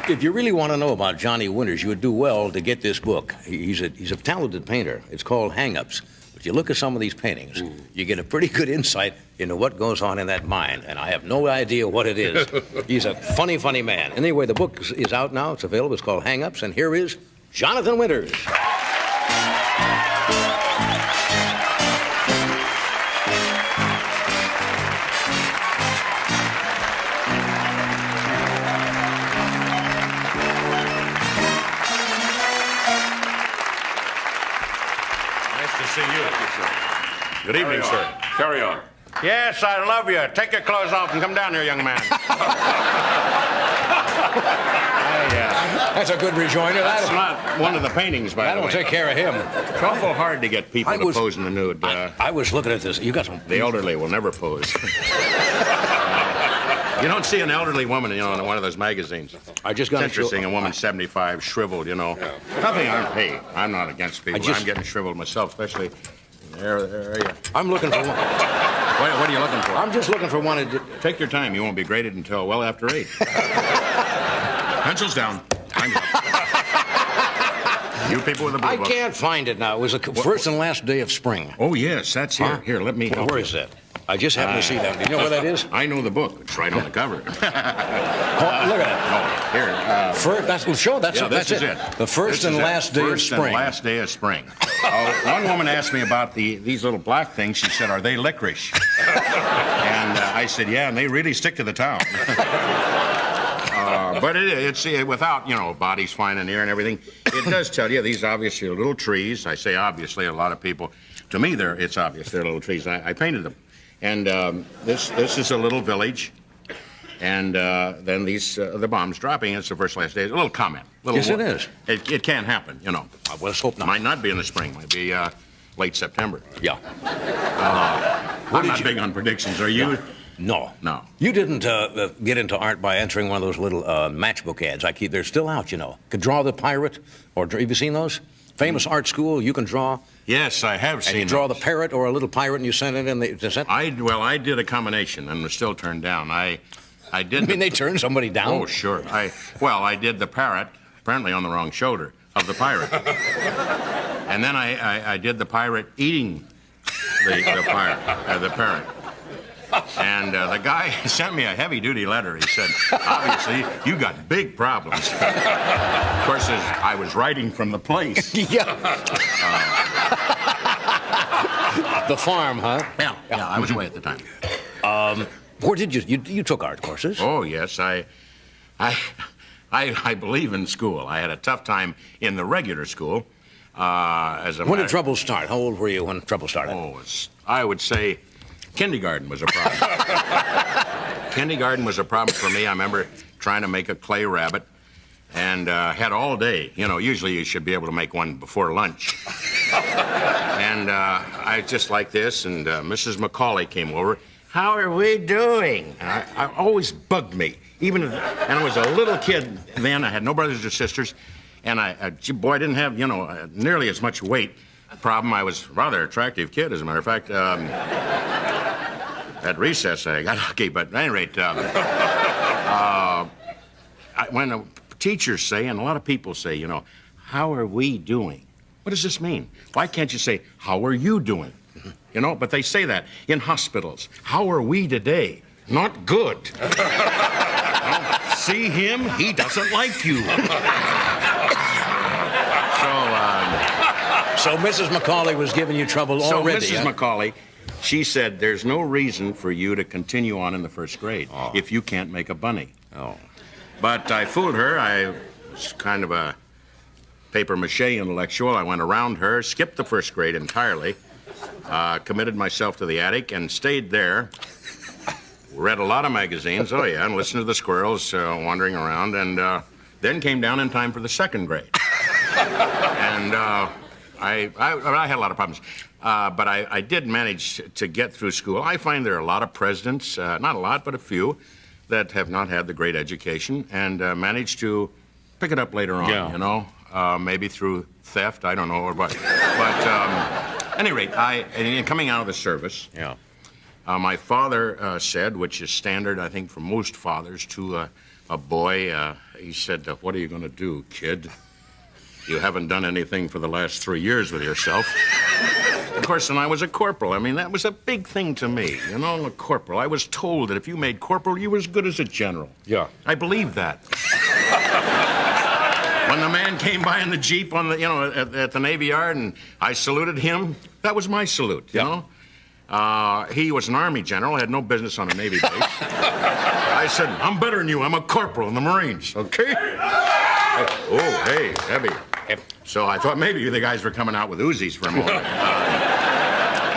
If you really want to know about Johnny Winters, you would do well to get this book. He's a talented painter. It's called Hang-Ups. But you look at some of these paintings, you get a pretty good insight into what goes on in that mind, and I have no idea what it is. He's a funny, funny man. Anyway, the book is out now. It's available. It's called Hang-Ups, and here is Jonathan Winters. See you. Good evening, sir. Carry on. Yes, I love you. Take your clothes off and come down here, young man. That's a good rejoinder. That's not one of the paintings, by the way. That'll take care of him. It's awful hard to get people to pose in the nude. I was looking at this. You got some. The elderly will never pose. You don't see an elderly woman, in one of those magazines. I just got It's interesting, a woman 75, shriveled, Nothing. Hey, I'm not against people. I'm getting shriveled myself, especially there. I'm looking for one. What are you looking for? I'm just looking for one. Take your time. You won't be graded until well after 8. Pencils down. Time's up. You people with the blue book. I can't find it now. It was the first and last day of spring. Oh, yes, that's here. Here, let me help Where is that? I just happened to see that. Do you know where that is? I know the book. It's right on the cover. Look at it. Oh, here. That's it. The first and last day of spring. First and last day of spring. One woman asked me about these little black things. She said, "Are they licorice?" And I said, "Yeah, and they really stick to the town." But it's without, bodies flying in the air and everything. It does tell you these obviously are little trees. I say obviously. A lot of people, to me, it's obvious they're little trees. I painted them. And this is a little village, and then the bombs dropping. It's the first last day. A little comment. Yes, it is. It can't happen, Well, let's hope not. Might not be in the spring. Might be late September. Yeah. I'm not big on predictions. Are you? No. No. You didn't get into art by entering one of those little matchbook ads. They're still out, Could draw the pirate, or have you seen those? Famous art school, you can draw. Yes, I have seen. And you draw the parrot or a little pirate, and you send it in. I did a combination and was still turned down. I did. You mean they turned somebody down? Oh, sure. I did the parrot, apparently on the wrong shoulder of the pirate, and then I did the pirate eating the parrot. And the guy sent me a heavy-duty letter. He said, obviously, you got big problems. Of course, I was writing from the place. Yeah. The farm, huh? Yeah, I was away at the time. Where did you took art courses? Oh, yes, I believe in school. I had a tough time in the regular school. When did trouble start? How old were you when trouble started? Oh, I would say kindergarten was a problem. Kindergarten was a problem for me. I remember trying to make a clay rabbit and had all day. Usually you should be able to make one before lunch. And I just like this, and Mrs. McCauley came over. How are we doing? And I always bugged me. And I was a little kid then. I had no brothers or sisters. And I didn't have, nearly as much weight. Problem, I was a rather attractive kid, as a matter of fact. At recess, I got lucky, but at any rate, when teachers say, and a lot of people say, how are we doing? What does this mean? Why can't you say, how are you doing? But they say that in hospitals. How are we today? Not good. See him? He doesn't like you. So Mrs. McCauley was giving you trouble already. So Mrs. McCauley, she said, there's no reason for you to continue on in the first grade if you can't make a bunny. Oh. But I fooled her. I was kind of a papier-mâché intellectual. I went around her, skipped the first grade entirely, committed myself to the attic, and stayed there. Read a lot of magazines, and listened to the squirrels wandering around, and then came down in time for the second grade. And I had a lot of problems. But I did manage to get through school. I find there are a lot of presidents, not a lot, but a few, that have not had the great education and managed to pick it up later on, maybe through theft, I don't know, or what. But at any rate, coming out of the service, My father said, which is standard, I think, for most fathers to a boy, he said, what are you going to do, kid? You haven't done anything for the last 3 years with yourself. Of course, and I was a corporal. I mean, that was a big thing to me, you know, a corporal. I was told that if you made corporal, you were as good as a general. Yeah. I believed that. When the man came by in the Jeep on the, at the Navy Yard and I saluted him, that was my salute, you know? He was an Army general, had no business on a Navy base. I said, I'm better than you. I'm a corporal in the Marines, okay? Oh, hey, heavy. So I thought maybe the guys were coming out with Uzis for a moment.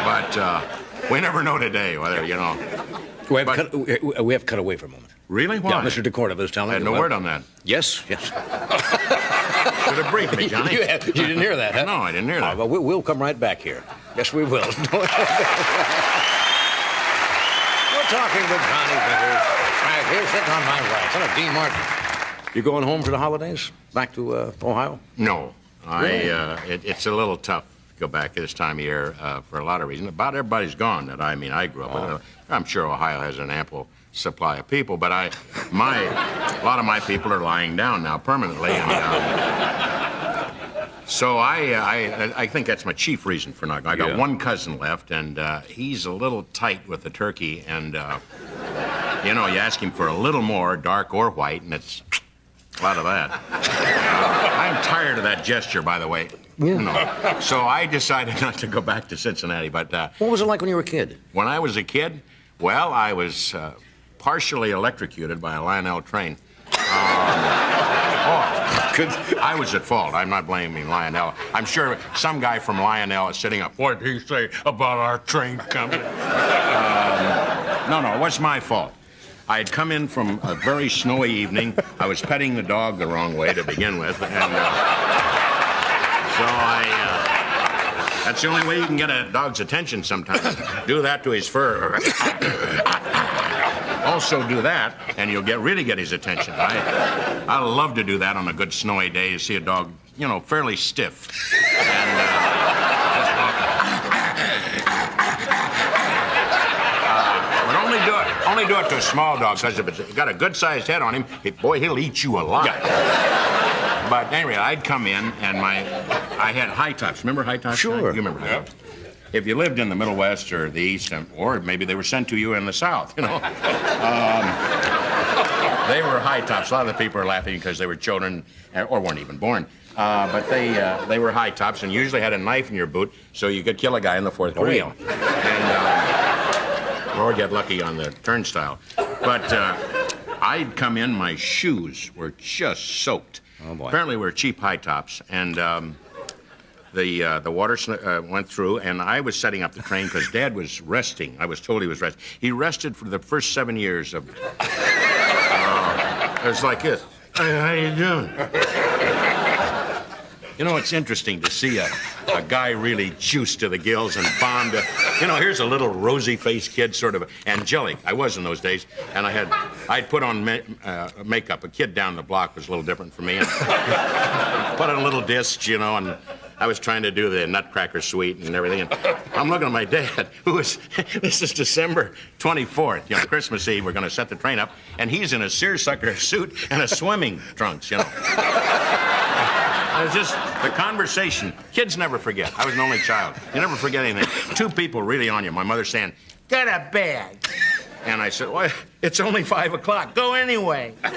But we never know today whether, you know. We have cut away for a moment. Really? Why? Yeah, Mr. DeCorda was telling me. I had no word on that. Yes, yes. Should have briefed me, Johnny. You didn't hear that, huh? No, I didn't hear that. Well, we'll come right back here. Yes, we will. We're talking with Johnny Winters. Right here, sitting on my right. Son of Dean Martin. You going home for the holidays? Back to Ohio? No. Really? It's a little tough to go back this time of year for a lot of reasons. About everybody's gone that I grew up with. I'm sure Ohio has an ample supply of people, but a lot of my people are lying down now permanently. And, so I think that's my chief reason for not going. I got one cousin left, and he's a little tight with the turkey, and you know, you ask him for a little more, dark or white, and it's a lot of that. I'm tired of that gesture, by the way. Yeah. No. So I decided not to go back to Cincinnati, but... what was it like when you were a kid? When I was a kid? Well, I was partially electrocuted by a Lionel train. I was at fault. I'm not blaming Lionel. I'm sure some guy from Lionel is sitting up. What did he say about our train coming? No, it was my fault. I had come in from a very snowy evening. I was petting the dog the wrong way to begin with, and so that's the only way you can get a dog's attention sometimes. Do that to his fur. Also do that, and you'll really get his attention. I love to do that on a good snowy day. You see a dog, you know, fairly stiff. And only do it to a small dog, because if it's got a good-sized head on him, he'll eat you alive. Yeah. But anyway, I'd come in, and I had high tops. Remember high tops? Sure. You remember that? Yeah. If you lived in the Middle West or the East, or maybe they were sent to you in the South, you know. They were high tops. A lot of the people are laughing because they were children or weren't even born. But they were high tops and usually had a knife in your boot, so you could kill a guy in the fourth grade. Oh, yeah. And, or get lucky on the turnstile. But I'd come in, my shoes were just soaked. Oh, boy. Apparently, we were cheap high tops, and the water went through, and I was setting up the train because Dad was resting. I was told he was resting. He rested for the first 7 years of... it was like this. Hey, how you doing? You know, it's interesting to see a guy really juiced to the gills and bombed. You know, here's a little rosy-faced kid, sort of angelic. I was in those days, and I'd put on makeup. A kid down the block was a little different from me. And put on little discs, you know, and I was trying to do the Nutcracker Suite and everything. And I'm looking at my dad, this is December 24th, you know, Christmas Eve. We're going to set the train up, and he's in a seersucker suit and a swimming trunks, you know. It was just the conversation. Kids never forget. I was an only child. You never forget anything. Two people really on you. My mother saying, "Get a bag." And I said, "Well, it's only 5 o'clock. Go anyway." Back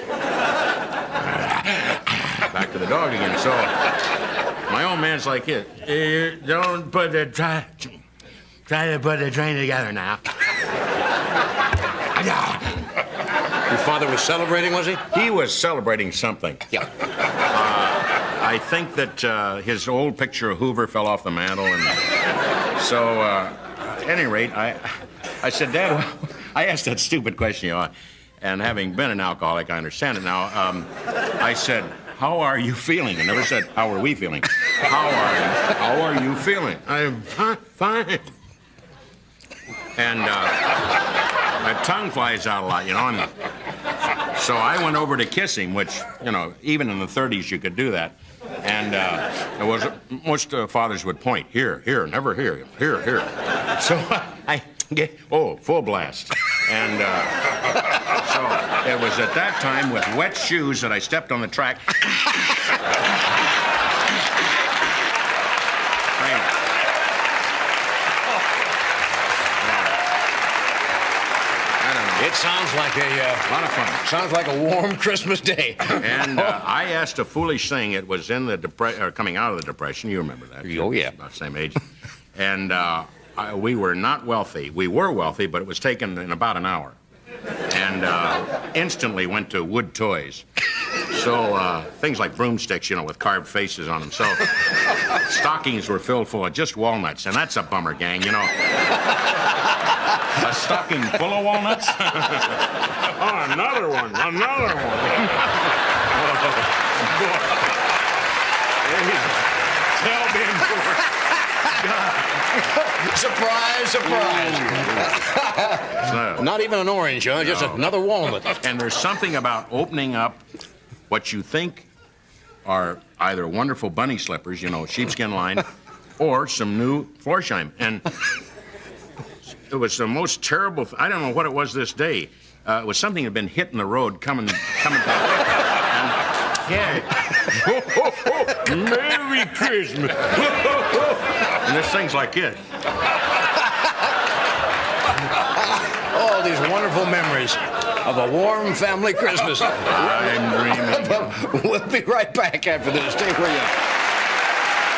to the dog again. So my old man's like, don't put the try to put the train together now. Your father was celebrating, was he? He was celebrating something. Yeah. I think that his old picture of Hoover fell off the mantle, and so at any rate, I said, "Dad," I asked that stupid question, you know, and having been an alcoholic, I understand it now. I said, "How are you feeling?" I never said, "How are we feeling?" How are you feeling? I'm fine. And my tongue flies out a lot, you know, and so I went over to kiss him, which, you know, even in the 30s you could do that. And it was most fathers would point, here, never here, here. So Oh, full blast. And so it was at that time with wet shoes that I stepped on the track. It sounds like a lot of fun. Sounds like a warm Christmas day. And I asked a foolish thing. It was in the coming out of the Depression. You remember that? Oh yeah, about the same age. And we were not wealthy. We were wealthy, but it was taken in about an hour. And instantly went to wood toys. So things like broomsticks, you know, with carved faces on them. So stockings were filled full of just walnuts, and that's a bummer, gang, you know. A stocking full of walnuts? Oh, another one. Tell them Surprise, surprise. Not even an orange, huh? Just another walnut. And there's something about opening up what you think are either wonderful bunny slippers, you know, sheepskin lined, or some new Florsheim. And it was the most terrible. I don't know what it was this day. It was something that had been hit in the road coming back. And, yeah. Merry Christmas. And this thing's like it. All these wonderful memories of a warm family Christmas. I'm dreaming. We'll be right back after this. Stay where you are.